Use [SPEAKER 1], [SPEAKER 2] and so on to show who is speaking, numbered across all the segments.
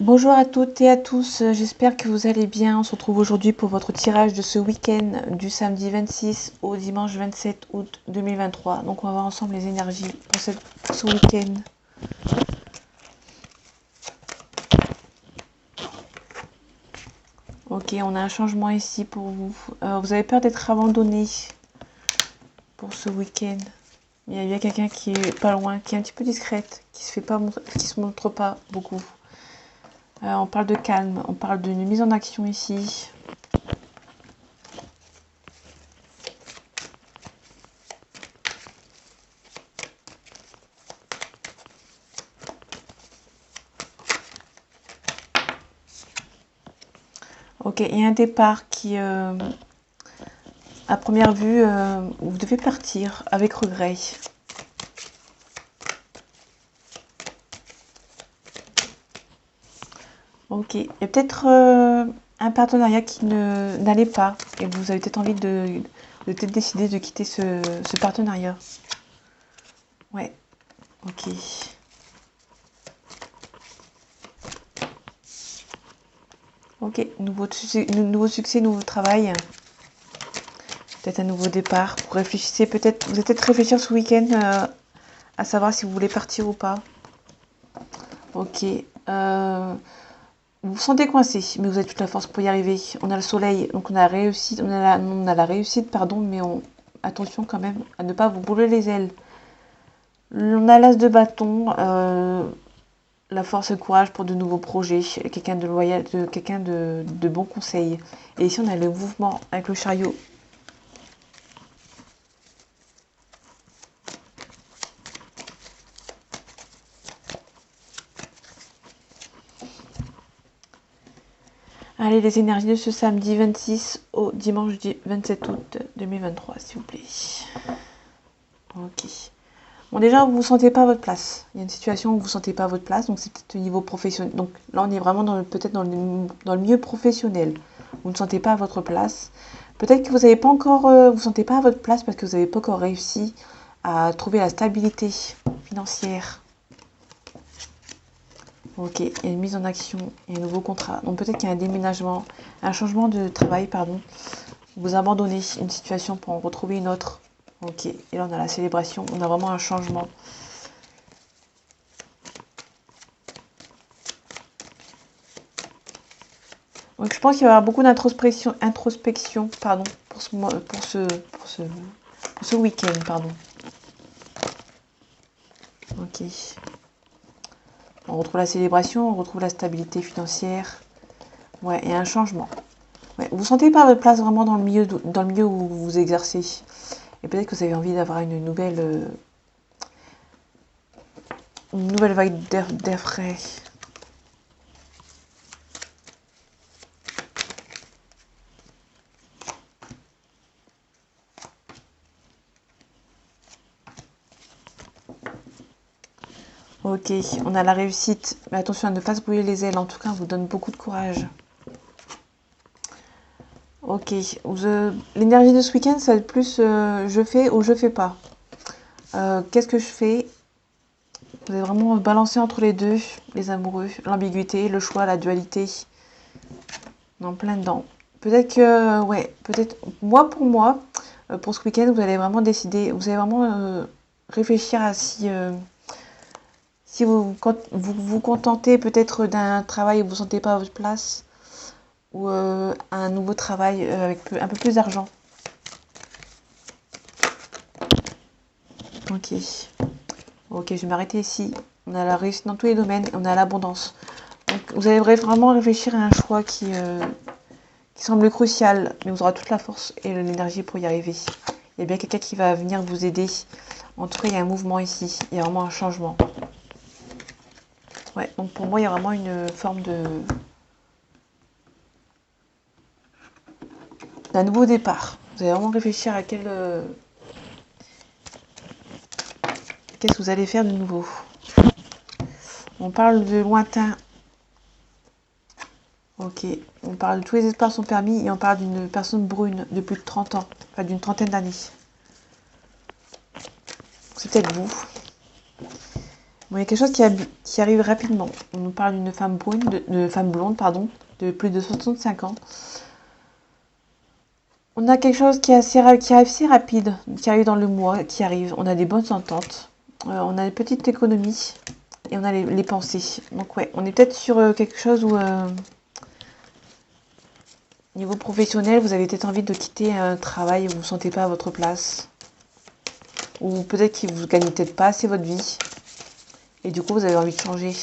[SPEAKER 1] Bonjour à toutes et à tous, j'espère que vous allez bien. On se retrouve aujourd'hui pour votre tirage de ce week-end du samedi 26 au dimanche 27 août 2023. Donc on va voir ensemble les énergies pour ce week-end. Ok, on a un changement ici pour vous. Vous avez peur d'être abandonné pour ce week-end. Il y a bien quelqu'un qui est pas loin, qui est un petit peu discrète, qui se montre pas beaucoup. On parle de calme, on parle d'une mise en action ici. Ok, il y a un départ qui, à première vue, vous devez partir avec regret. Ok, il y a peut-être un partenariat qui n'allait pas et vous avez peut-être envie de peut-être décider de quitter ce partenariat. Ouais, ok. Ok, nouveau succès, nouveau travail. Peut-être un nouveau départ. Vous réfléchissez peut-être, vous allez peut-être réfléchir ce week-end à savoir si vous voulez partir ou pas. Ok. Vous vous sentez coincé, mais vous avez toute la force pour y arriver. On a le soleil, donc on a la réussite, pardon, mais attention quand même à ne pas vous brûler les ailes. On a l'as de bâton, la force et le courage pour de nouveaux projets, quelqu'un de loyal, quelqu'un de bons conseils. Et ici on a le mouvement avec le chariot. Allez, les énergies de ce samedi 26 au dimanche 27 août 2023, s'il vous plaît. Ok. Bon, déjà, vous ne vous sentez pas à votre place. Il y a une situation où vous ne vous sentez pas à votre place, donc c'est peut-être au niveau professionnel. Donc là, on est vraiment peut-être dans le milieu professionnel. Vous ne sentez pas à votre place. Peut-être que vous n'avez pas encore, vous sentez pas à votre place parce que vous n'avez pas encore réussi à trouver la stabilité financière. Ok, il y a une mise en action, il y a un nouveau contrat. Donc peut-être qu'il y a un déménagement, un changement de travail, pardon. Vous abandonnez une situation pour en retrouver une autre. Ok, et là on a la célébration, on a vraiment un changement. Donc je pense qu'il va y avoir beaucoup introspection pardon, pour ce week-end, pardon. Ok. On retrouve la célébration, on retrouve la stabilité financière. Ouais, et un changement. Ouais, vous ne sentez pas votre place vraiment dans le milieu où vous vous exercez. Et peut-être que vous avez envie d'avoir une nouvelle vague d'air frais. Ok, on a la réussite. Mais attention à ne pas se brûler les ailes. En tout cas, on vous donne beaucoup de courage. Ok, l'énergie de ce week-end, ça va être plus je fais ou je fais pas. Qu'est-ce que je fais? Vous allez vraiment balancer entre les deux, les amoureux, l'ambiguïté, le choix, la dualité. En plein dedans. Peut-être que, ouais, peut-être, pour moi, pour ce week-end, vous allez vraiment décider, vous allez vraiment réfléchir à si vous contentez peut-être d'un travail où vous ne vous sentez pas à votre place, ou un nouveau travail avec un peu plus d'argent. Ok. Ok, je vais m'arrêter ici. On a la réussite dans tous les domaines et on a l'abondance. Donc vous allez vraiment réfléchir à un choix qui semble crucial, mais vous aurez toute la force et l'énergie pour y arriver. Il y a bien quelqu'un qui va venir vous aider. En tout cas, il y a un mouvement ici. Il y a vraiment un changement. Ouais, donc pour moi, il y a vraiment une forme d'un nouveau départ. Vous allez vraiment réfléchir à qu'est-ce que vous allez faire de nouveau. On parle de lointain. Ok, on parle de tous les espoirs sont permis et on parle d'une personne brune de plus de 30 ans, enfin d'une trentaine d'années. C'est peut-être vous. Bon, il y a quelque chose qui arrive rapidement. On nous parle d'une femme brune, de femme blonde, pardon, de plus de 65 ans. On a quelque chose qui arrive assez rapide, qui arrive dans le mois, qui arrive. On a des bonnes ententes, on a des petites économies et on a les pensées. Donc ouais, on est peut-être sur quelque chose où, niveau professionnel, vous avez peut-être envie de quitter un travail où vous ne vous sentez pas à votre place. Ou peut-être que vous ne gagnez peut-être pas assez votre vie. Et du coup, vous avez envie de changer.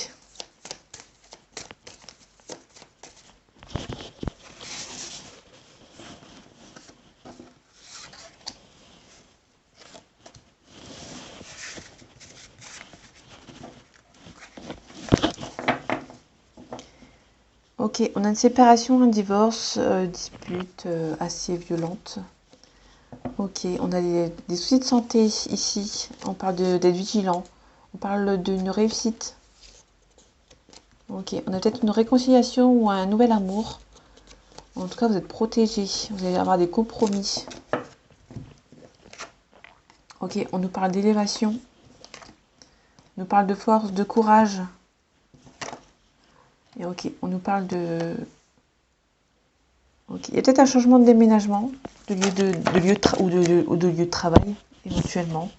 [SPEAKER 1] Ok, on a une séparation, un divorce, dispute assez violente. Ok, on a des soucis de santé ici. On parle d'être vigilant. On parle d'une réussite. Ok, on a peut-être une réconciliation ou un nouvel amour. En tout cas, vous êtes protégé. Vous allez avoir des compromis. Ok, on nous parle d'élévation. On nous parle de force, de courage. Et ok, on nous parle de... Ok, il y a peut-être un changement de déménagement, de lieu ou de lieu de travail, éventuellement.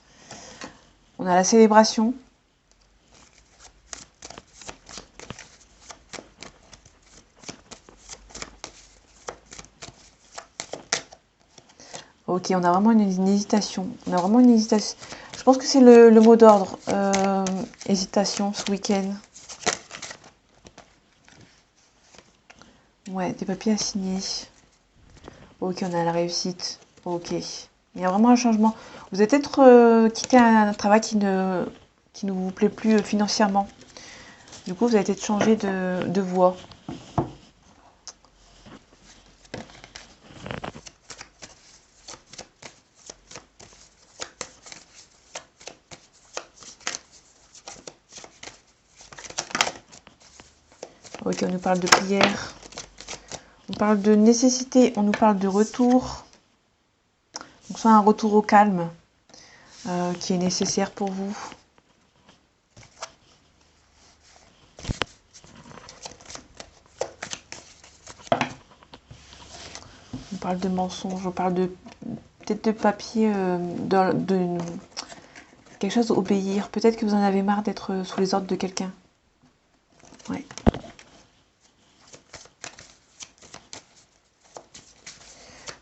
[SPEAKER 1] On a la célébration. Ok, on a vraiment une hésitation. On a vraiment une hésitation. Je pense que c'est le mot d'ordre. Hésitation ce week-end. Ouais, des papiers à signer. Ok, on a la réussite. Ok. Il y a vraiment un changement. Vous avez peut-être quitté un travail qui ne vous plaît plus financièrement. Du coup, vous avez peut-être changé de voie. Ok, on nous parle de prière. On parle de nécessité. On nous parle de retour. Donc, soit un retour au calme qui est nécessaire pour vous. On parle de mensonges. On parle de peut-être de papier, de quelque chose obéir. Peut-être que vous en avez marre d'être sous les ordres de quelqu'un. Ouais.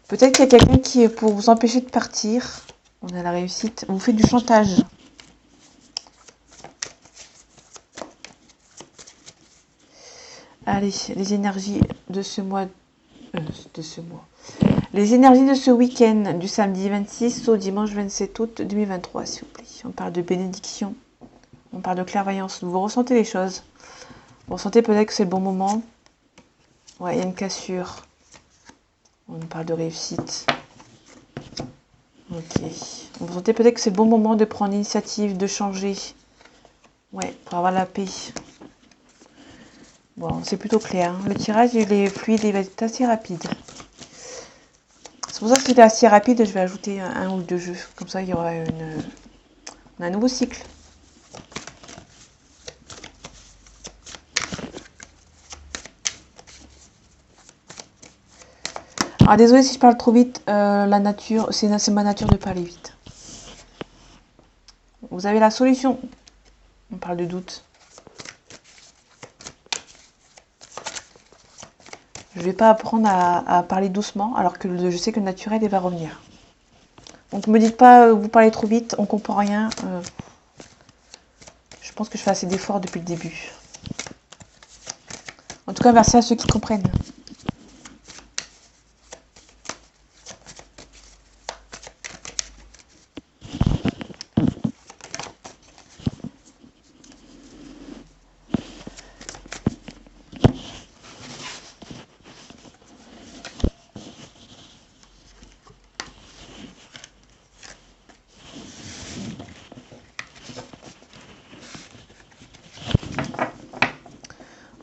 [SPEAKER 1] Peut-être qu'il y a quelqu'un qui, pour vous empêcher de partir, on a la réussite, vous fait du chantage. Allez, les énergies de ce mois, les énergies de ce week-end, du samedi 26 au dimanche 27 août 2023, s'il vous plaît. On parle de bénédiction, on parle de clairvoyance. Vous ressentez les choses. Vous ressentez peut-être que c'est le bon moment. Ouais, il y a une cassure. On parle de réussite. Ok. Vous sentez peut-être que c'est le bon moment de prendre l'initiative, de changer. Ouais, pour avoir la paix. Bon, c'est plutôt clair. Hein. Le tirage, il est fluide, il va être assez rapide. C'est pour ça que c'était assez rapide, je vais ajouter un ou deux jeux. Comme ça, il y aura un nouveau cycle. Alors, désolé si je parle trop vite. La nature, c'est ma nature de parler vite. Vous avez la solution. On parle de doute. Je ne vais pas apprendre à parler doucement, alors que je sais que le naturel, il va revenir. Donc, ne me dites pas, vous parlez trop vite, on comprend rien. Je pense que je fais assez d'efforts depuis le début. En tout cas, merci à ceux qui comprennent.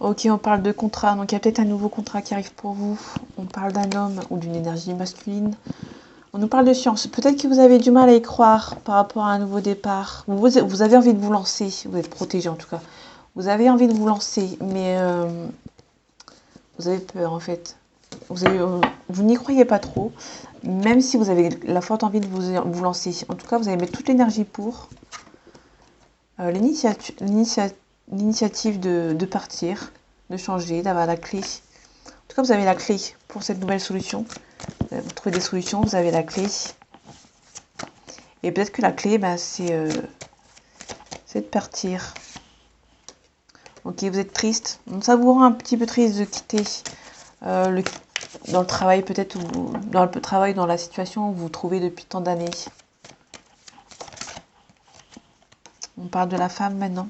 [SPEAKER 1] Ok, on parle de contrat, donc il y a peut-être un nouveau contrat qui arrive pour vous. On parle d'un homme ou d'une énergie masculine. On nous parle de science. Peut-être que vous avez du mal à y croire par rapport à un nouveau départ. Vous avez envie de vous lancer. Vous êtes protégé en tout cas. Vous avez envie de vous lancer, mais vous avez peur en fait. Vous n'y croyez pas trop, même si vous avez la forte envie de vous lancer. En tout cas, vous allez mettre toute l'énergie pour l'initiative de partir, de changer, d'avoir la clé. En tout cas, vous avez la clé pour cette nouvelle solution. Vous trouvez des solutions, vous avez la clé. Et peut-être que la clé, c'est de partir. Ok, vous êtes triste. Donc, ça vous rend un petit peu triste de quitter dans le travail, peut-être, ou dans le travail, dans la situation où vous vous trouvez depuis tant d'années. On parle de la femme maintenant.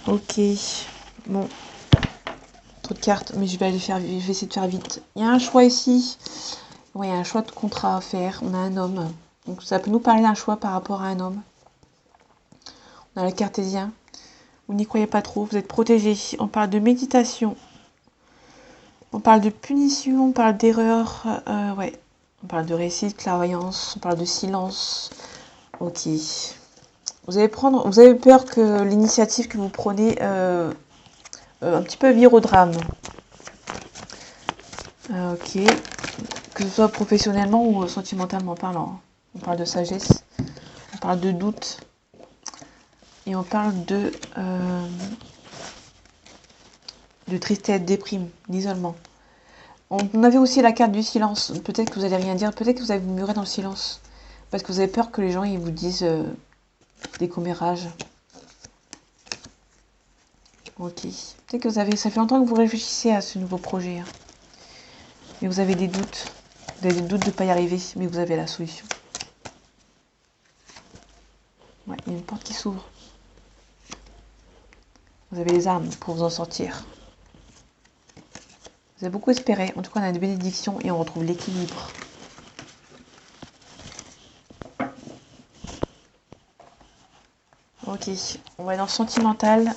[SPEAKER 1] Ok, bon, trop de cartes, mais je vais essayer de faire vite. Il y a un choix ici. Ouais, il y a un choix de contrat à faire. On a un homme. Donc ça peut nous parler d'un choix par rapport à un homme. On a le cartésien. Vous n'y croyez pas trop, vous êtes protégé. On parle de méditation. On parle de punition, on parle d'erreur. Ouais. On parle de récit, de clairvoyance, on parle de silence. Ok. Vous allez peur que l'initiative que vous prenez un petit peu vire au drame. Ok. Que ce soit professionnellement ou sentimentalement parlant. On parle de sagesse, on parle de doute et on parle de tristesse, déprime, d'isolement. On avait aussi la carte du silence. Peut-être que vous allez rien dire, peut-être que vous allez vous murer dans le silence. Parce que vous avez peur que les gens ils vous disent des commérages. Ok. Peut-être que ça fait longtemps que vous réfléchissez à ce nouveau projet. Hein. Mais vous avez des doutes. Vous avez des doutes de ne pas y arriver, mais vous avez la solution. Ouais, il y a une porte qui s'ouvre. Vous avez les armes pour vous en sortir. Vous avez beaucoup espéré. En tout cas, on a une bénédiction et on retrouve l'équilibre. Ok, on va aller dans le sentimental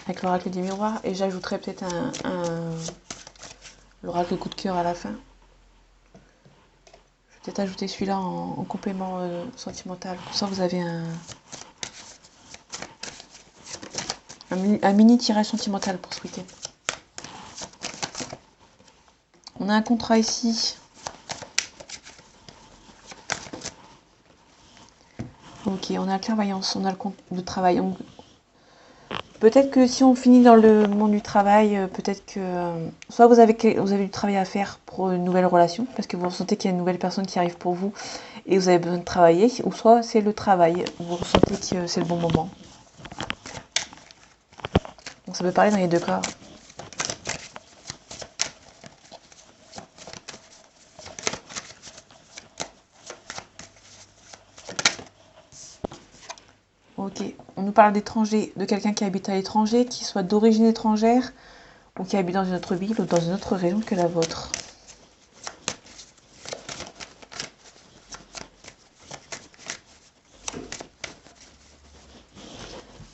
[SPEAKER 1] avec l'oracle des miroirs et j'ajouterai peut-être l'oracle coup de cœur à la fin. Je vais peut-être ajouter celui-là en complément sentimental. Comme ça, vous avez un mini tirage sentimental pour ce week-end. On a un contrat ici. Ok, on a la clairvoyance, on a le travail. Peut-être que si on finit dans le monde du travail, peut-être que soit vous avez du travail à faire pour une nouvelle relation, parce que vous ressentez qu'il y a une nouvelle personne qui arrive pour vous et vous avez besoin de travailler, ou soit c'est le travail, vous ressentez que c'est le bon moment. Donc ça peut parler dans les deux cas. Ok, on nous parle d'étranger, de quelqu'un qui habite à l'étranger, qui soit d'origine étrangère, ou qui habite dans une autre ville ou dans une autre région que la vôtre.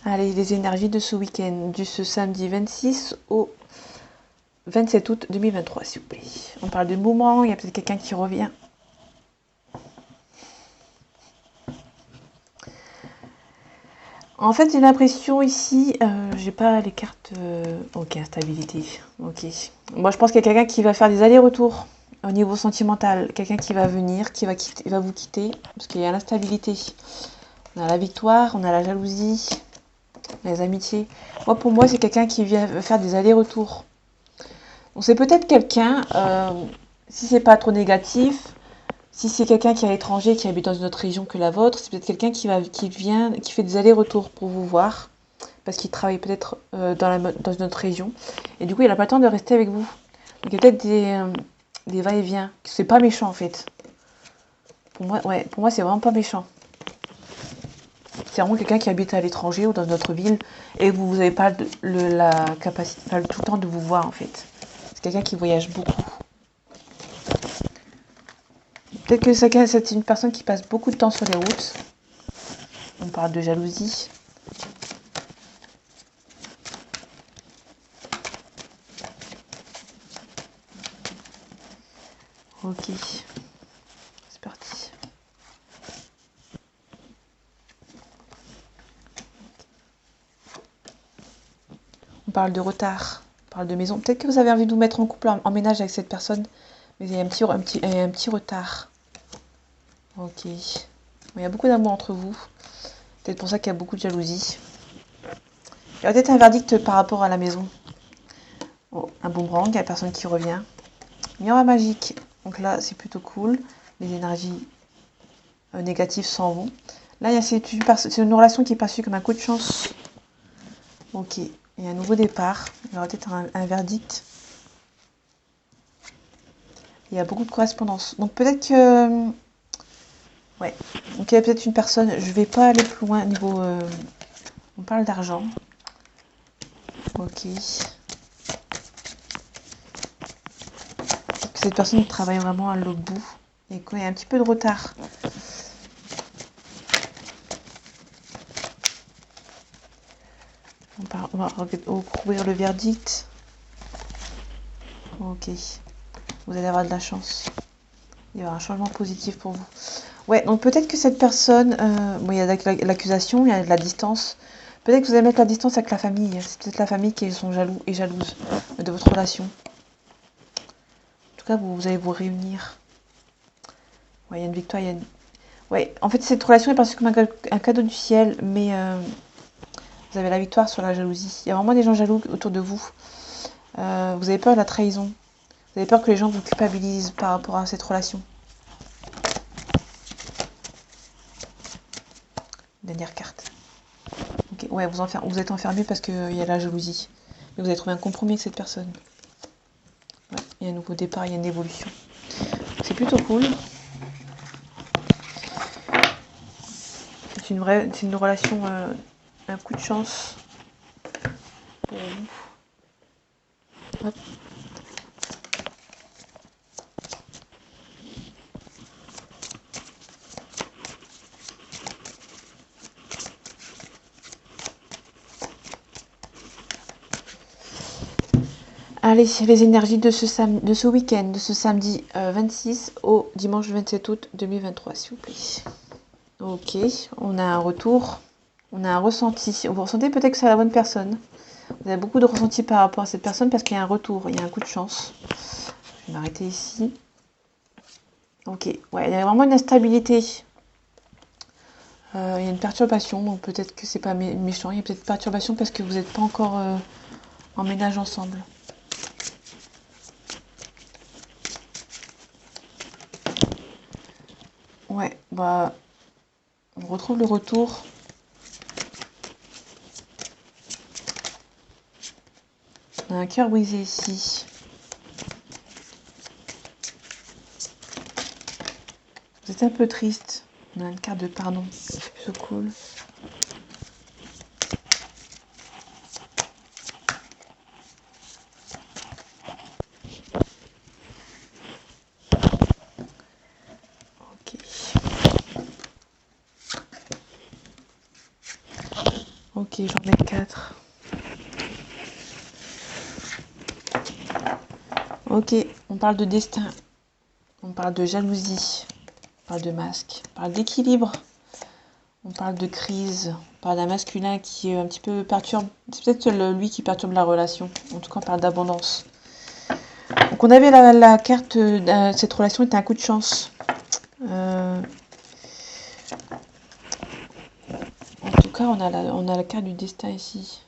[SPEAKER 1] Allez, les énergies de ce week-end, du ce samedi 26 au 27 août 2023, s'il vous plaît. On parle de mouvement, il y a peut-être quelqu'un qui revient. En fait, j'ai l'impression ici, j'ai pas les cartes... ok, instabilité. Ok. Moi, je pense qu'il y a quelqu'un qui va faire des allers-retours au niveau sentimental. Quelqu'un qui va venir, qui va vous quitter, parce qu'il y a l'instabilité. On a la victoire, on a la jalousie, les amitiés. Moi, pour moi, c'est quelqu'un qui vient faire des allers-retours. Donc, c'est peut-être quelqu'un, si c'est pas trop négatif, si c'est quelqu'un qui est à l'étranger, qui habite dans une autre région que la vôtre, c'est peut-être quelqu'un qui fait des allers-retours pour vous voir, parce qu'il travaille peut-être dans une autre région. Et du coup, il n'a pas le temps de rester avec vous. Donc, il y a peut-être des va-et-vient. C'est pas méchant, en fait. Pour moi, c'est vraiment pas méchant. C'est vraiment quelqu'un qui habite à l'étranger ou dans une autre ville, et vous n'avez pas la capacité, pas tout le temps de vous voir, en fait. C'est quelqu'un qui voyage beaucoup. Peut-être que c'est une personne qui passe beaucoup de temps sur les routes. On parle de jalousie. Ok, c'est parti. On parle de retard, on parle de maison. Peut-être que vous avez envie de vous mettre en couple, en ménage avec cette personne, mais il y a un petit retard. Ok. Il y a beaucoup d'amour entre vous. Peut-être pour ça qu'il y a beaucoup de jalousie. Il y a peut-être un verdict par rapport à la maison. Oh, un boomerang, il n'y a personne qui revient. Miroir magique. Donc là, c'est plutôt cool. Les énergies négatives s'en vont. Là, c'est une relation qui est perçue comme un coup de chance. Ok. Il y a un nouveau départ. Il y aura peut-être un verdict. Il y a beaucoup de correspondance. Donc peut-être que... ouais. Donc il y a peut-être une personne... Je vais pas aller plus loin niveau... on parle d'argent. Ok. Cette personne travaille vraiment à l'autre bout. Et qu'il y a un petit peu de retard. On va ouvrir le verdict. Ok. Vous allez avoir de la chance. Il y aura un changement positif pour vous. Ouais, donc peut-être que cette personne... bon, il y a l'accusation, il y a de la distance. Peut-être que vous allez mettre la distance avec la famille. C'est peut-être la famille qui sont jaloux et jalouse de votre relation. En tout cas, vous allez vous réunir. Ouais, il y a une victoire. Ouais, en fait, cette relation est perçue comme un cadeau du ciel, mais vous avez la victoire sur la jalousie. Il y a vraiment des gens jaloux autour de vous. Vous avez peur de la trahison. Vous avez peur que les gens vous culpabilisent par rapport à cette relation. Dernière carte. Okay. Ouais, vous êtes enfermé parce qu'il y a la jalousie. Mais vous avez trouvé un compromis avec cette personne. Ouais, il y a un nouveau départ, il y a une évolution. C'est plutôt cool. C'est une relation, un coup de chance pour vous. Hop. Allez, les énergies de ce week-end, de ce samedi 26 au dimanche 27 août 2023, s'il vous plaît. Ok, on a un retour, on a un ressenti. Vous ressentez peut-être que c'est la bonne personne. Vous avez beaucoup de ressenti par rapport à cette personne parce qu'il y a un retour, il y a un coup de chance. Je vais m'arrêter ici. Ok, ouais, il y a vraiment une instabilité. Il y a une perturbation, donc peut-être que c'est pas méchant. Il y a peut-être perturbation parce que vous n'êtes pas encore en ménage ensemble. Ouais, bah, on retrouve le retour. On a un cœur brisé ici. Vous êtes un peu triste. On a une carte de pardon. C'est plutôt cool. Ok. Ok, j'en ai 4. Ok, on parle de destin. On parle de jalousie. On parle de masque. On parle d'équilibre. On parle de crise. On parle d'un masculin qui est un petit peu perturbe. C'est peut-être lui qui perturbe la relation. En tout cas, on parle d'abondance. Donc on avait la carte, cette relation était un coup de chance. En tout cas, on a la carte du destin ici.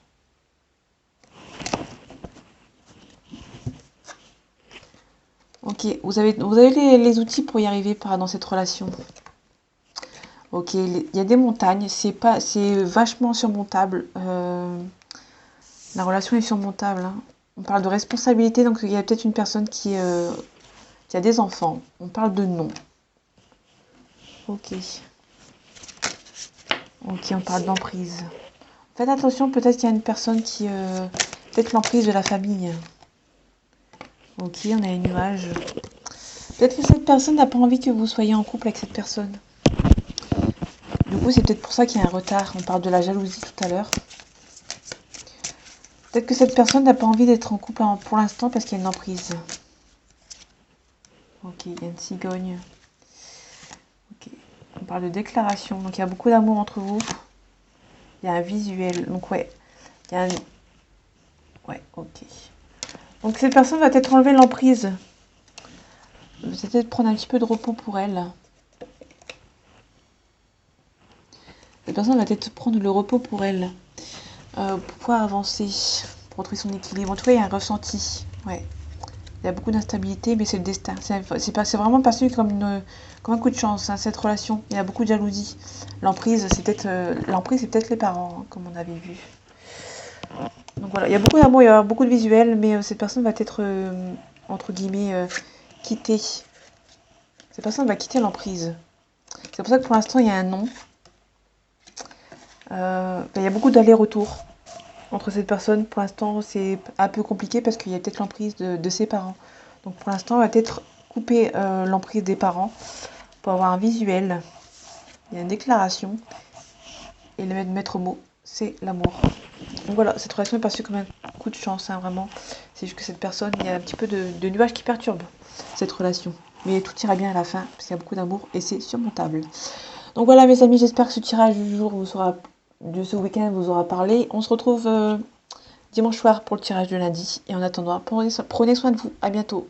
[SPEAKER 1] Ok, vous avez les outils pour y arriver dans cette relation. Ok, il y a des montagnes, c'est vachement surmontable. La relation est surmontable. Hein. On parle de responsabilité, donc il y a peut-être une personne qui a des enfants. On parle de non. Ok. Ok, on parle d'emprise. Faites attention, peut-être qu'il y a une personne qui... peut-être l'emprise de la famille. Ok, on a une nuage. Peut-être que cette personne n'a pas envie que vous soyez en couple avec cette personne. Du coup, c'est peut-être pour ça qu'il y a un retard. On parle de la jalousie tout à l'heure. Peut-être que cette personne n'a pas envie d'être en couple pour l'instant parce qu'il y a une emprise. Ok, il y a une cigogne. Ok, on parle de déclaration. Donc il y a beaucoup d'amour entre vous. Il y a un visuel. Donc ouais, il y a un... Ouais, ok. Donc cette personne va peut-être enlever l'emprise. Vous allez peut-être prendre un petit peu de repos pour elle. Cette personne va peut-être prendre le repos pour elle. Pour pouvoir avancer. Pour retrouver son équilibre. En tout cas, il y a un ressenti. Ouais. Il y a beaucoup d'instabilité, mais c'est le destin. C'est vraiment perçu comme un coup de chance, hein, cette relation. Il y a beaucoup de jalousie. L'emprise, c'est peut-être les parents, hein, comme on avait vu. Donc voilà, il y a beaucoup d'amour, il y a beaucoup de visuels, mais cette personne va être, entre guillemets, quittée. Cette personne va quitter l'emprise. C'est pour ça que pour l'instant, il y a un non. Il y a beaucoup d'allers-retours entre cette personne. Pour l'instant, c'est un peu compliqué parce qu'il y a peut-être l'emprise de ses parents. Donc pour l'instant, on va peut-être couper l'emprise des parents pour avoir un visuel. Il y a une déclaration. Et le maître mot, c'est l'amour. Donc voilà, cette relation est perçue comme un coup de chance, hein, vraiment. C'est juste que cette personne, il y a un petit peu de nuages qui perturbent cette relation. Mais tout ira bien à la fin, parce qu'il y a beaucoup d'amour et c'est surmontable. Donc voilà mes amis, j'espère que ce tirage du jour de ce week-end vous aura parlé. On se retrouve dimanche soir pour le tirage de lundi. Et en attendant, prenez soin de vous. À bientôt.